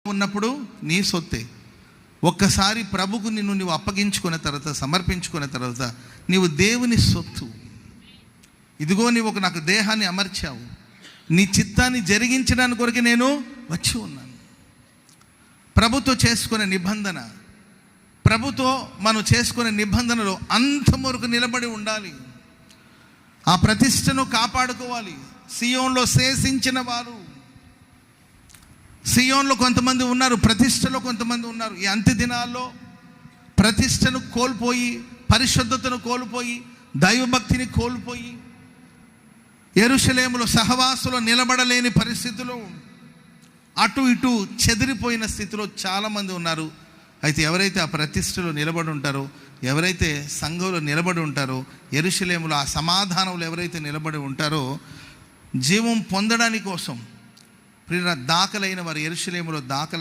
ఉన్నప్పుడు నీ సొత్తే. ఒక్కసారి ప్రభుకు నువ్వు అప్పగించుకున్న తర్వాత, సమర్పించుకున్న తర్వాత నీవు దేవుని సొత్తు. ఇదిగో నీవు నాకు దేహాన్ని అమర్చావు, నీ చిత్తాన్ని జరిగించడానికి కొరకు నేను వచ్చి ఉన్నాను. ప్రభుతో చేసుకునే నిబంధన, ప్రభుతో మనం చేసుకునే నిబంధనలో అంతవరకు నిలబడి ఉండాలి. ఆ ప్రతిష్టను కాపాడుకోవాలి. సియోన్లో శేషించిన వారు, సియోన్లో కొంతమంది ఉన్నారు, ప్రతిష్టలో కొంతమంది ఉన్నారు. ఈ అంత్య దినాల్లో ప్రతిష్టను కోల్పోయి, పరిశుద్ధతను కోల్పోయి, దైవభక్తిని కోల్పోయి, యెరూషలేములో సహవాసులో నిలబడలేని పరిస్థితిలో, అటు ఇటు చెదిరిపోయిన స్థితిలో చాలామంది ఉన్నారు. అయితే ఎవరైతే ఆ ప్రతిష్టలో నిలబడి ఉంటారో, ఎవరైతే సంఘంలో నిలబడి ఉంటారో, యెరూషలేములో ఆ సమాధానంలో ఎవరైతే నిలబడి ఉంటారో, జీవం పొందడానికి కోసం దాఖలైన వారు యెరూషలేములో దాఖలు